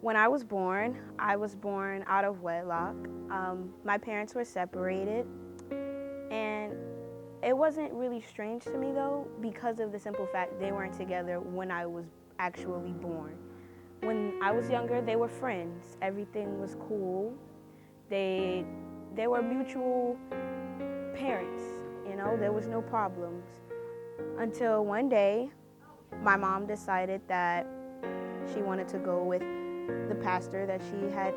When I was born out of wedlock. My parents were separated, and it wasn't really strange to me though because of the simple fact they weren't together when I was actually born. When I was younger, they were friends. Everything was cool. They they were mutual parents, there was no problems. Until one day, my mom decided that she wanted to go with the pastor that she had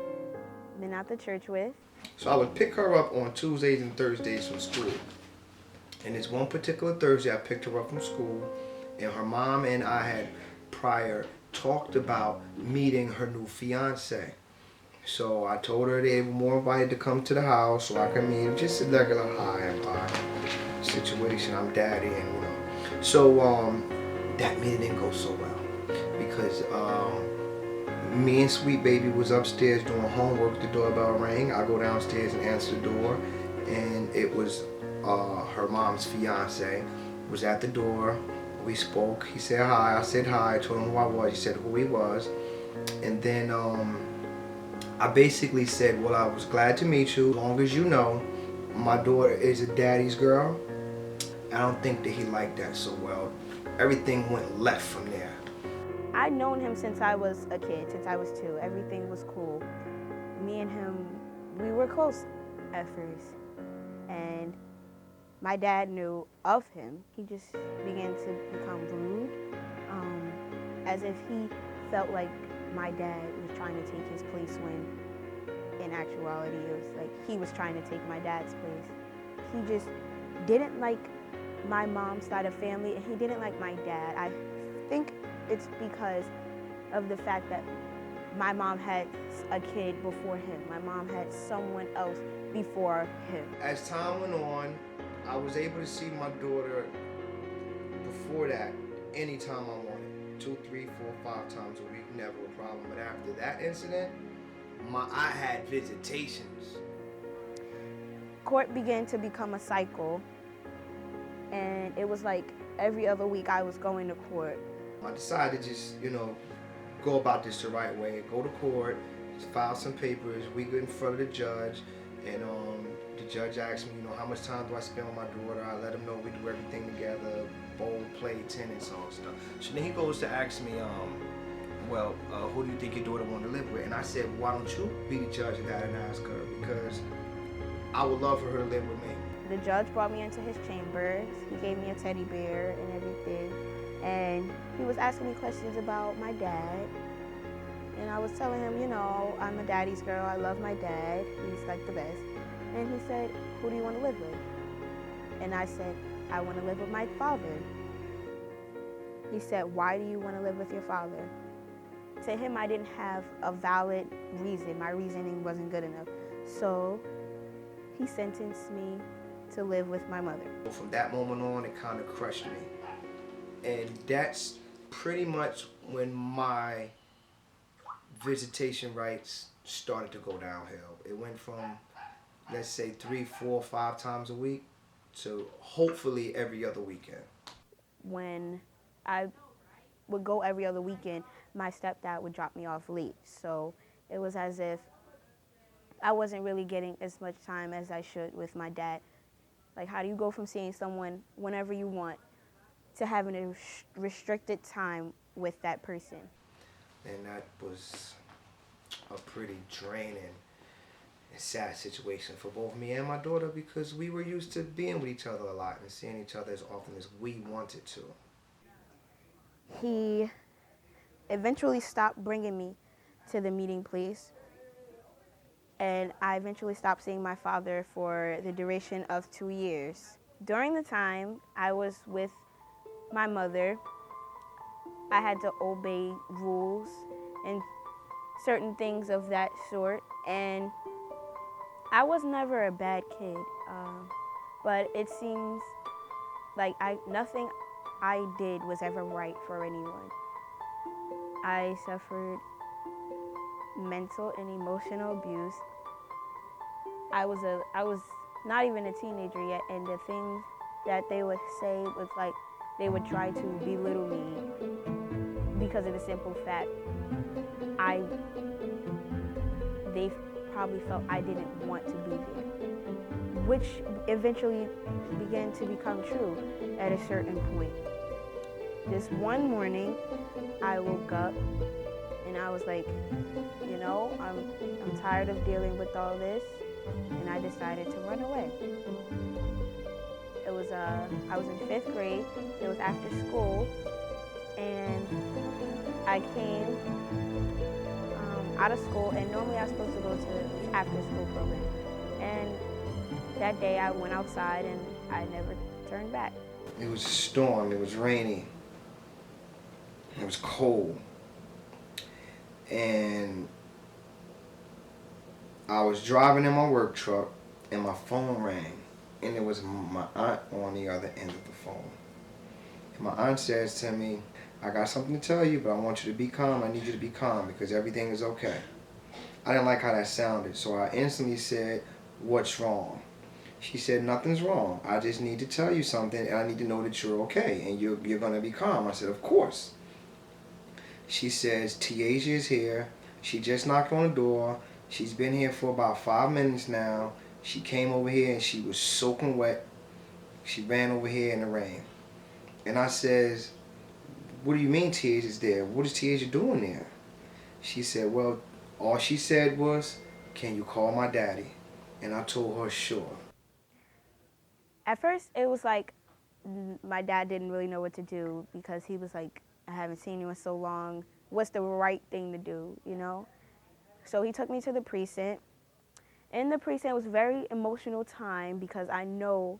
been at the church with. So I would pick her up on Tuesdays and Thursdays from school. And this one particular Thursday, I picked her up from school, and her mom and I had prior talked about meeting her new fiance. So I told her they were more invited to come to the house so I could meet him. Just a regular hi and bye situation. I'm daddy, and So that meeting didn't go so well because me and Sweet Baby was upstairs doing homework. The doorbell rang. I go downstairs and answer the door, and it was her mom's fiance was at the door. We spoke. He said hi. I said hi. I told him who I was. He said who he was, and then I basically said, well, I was glad to meet you. As long as you know, my daughter is a daddy's girl. I don't think that he liked that so well. Everything went left from there. I'd known him since I was a kid, since I was 2. Everything was cool. Me and him, we were close at first. And my dad knew of him. He just began to become rude, as if he felt like my dad was trying to take his place when in actuality it was like he was trying to take my dad's place. He just didn't like my mom's side of family, and he didn't like my dad. I think it's because of the fact that my mom had a kid before him. My mom had someone else before him. As time went on, I was able to see my daughter before that anytime I wanted. 2, 3, 4, 5 times a week, never a problem. But after that incident, I had visitations. Court began to become a cycle, and it was like every other week I was going to court. I decided to just, go about this the right way. Go to court, just file some papers. We go in front of the judge, and the judge asked me, how much time do I spend with my daughter? I let him know we do everything together, bowl, play, tennis, all stuff. So then he goes to ask me, who do you think your daughter want to live with? And I said, why don't you be the judge of that and ask her? Because I would love for her to live with me. The judge brought me into his chambers. He gave me a teddy bear and everything. And he was asking me questions about my dad. And I was telling him, I'm a daddy's girl. I love my dad. He's like the best. And he said, who do you want to live with? And I said, I want to live with my father. He said, why do you want to live with your father? To him, I didn't have a valid reason. My reasoning wasn't good enough. So he sentenced me to live with my mother. From that moment on, it kind of crushed me. And that's pretty much when my visitation rights started to go downhill. It went from, let's say, 3, 4, 5 times a week to hopefully every other weekend. When I would go every other weekend, my stepdad would drop me off late. So it was as if I wasn't really getting as much time as I should with my dad. Like, how do you go from seeing someone whenever you want to having a restricted time with that person? And that was a pretty draining and sad situation for both me and my daughter because we were used to being with each other a lot and seeing each other as often as we wanted to. He eventually stopped bringing me to the meeting place, and I eventually stopped seeing my father for the duration of 2 years. During the time I was with my mother, I had to obey rules and certain things of that sort, and I was never a bad kid, but it seems like nothing I did was ever right for anyone. I suffered mental and emotional abuse. I was not even a teenager yet, and the things that they would say was like they would try to belittle me because of the simple fact they probably felt I didn't want to be there, which eventually began to become true at a certain point. This one morning, I woke up and I was like, I'm tired of dealing with all this, and I decided to run away. I was in 5th grade. It was after school, and I came out of school, and normally I was supposed to go to after school program. And that day I went outside and I never turned back. It was a storm, it was rainy, it was cold, and I was driving in my work truck and my phone rang, and it was my aunt on the other end of the phone. And my aunt says to me, I got something to tell you, but I want you to be calm. I need you to be calm because everything is okay. I didn't like how that sounded, so I instantly said, what's wrong? She said, nothing's wrong. I just need to tell you something, and I need to know that you're okay, and you're going to be calm. I said, of course. She says, TiAjia is here. She just knocked on the door. She's been here for about 5 minutes now. She came over here, and she was soaking wet. She ran over here in the rain. And I says, what do you mean TiAjia's there? What is TiAjia doing there? She said, well, all she said was, can you call my daddy? And I told her, sure. At first, it was like my dad didn't really know what to do because he was like, I haven't seen you in so long. What's the right thing to do, So he took me to the precinct. In the precinct, it was a very emotional time because I know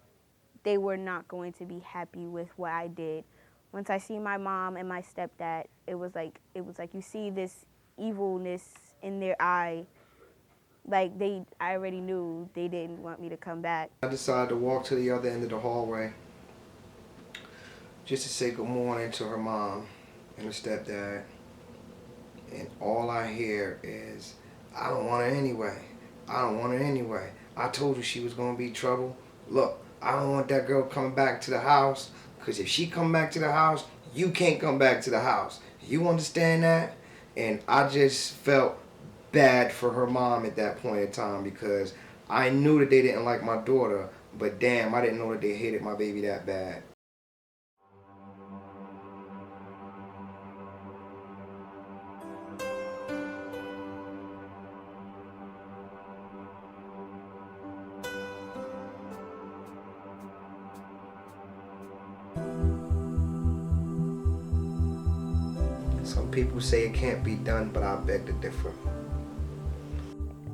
they were not going to be happy with what I did. Once I see my mom and my stepdad, it was like you see this evilness in their eye. Like I already knew they didn't want me to come back. I decided to walk to the other end of the hallway just to say good morning to her mom and her stepdad. And all I hear is, I don't want her anyway. I don't want her anyway. I told you she was going to be trouble. Look, I don't want that girl coming back to the house, because if she come back to the house, you can't come back to the house. You understand that? And I just felt bad for her mom at that point in time because I knew that they didn't like my daughter, but damn, I didn't know that they hated my baby that bad. Some people say it can't be done, but I beg to differ.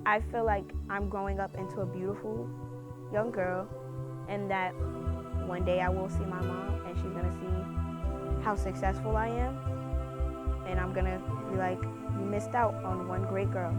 I feel like I'm growing up into a beautiful young girl, and that one day I will see my mom and she's gonna see how successful I am, and I'm gonna be like, you missed out on one great girl.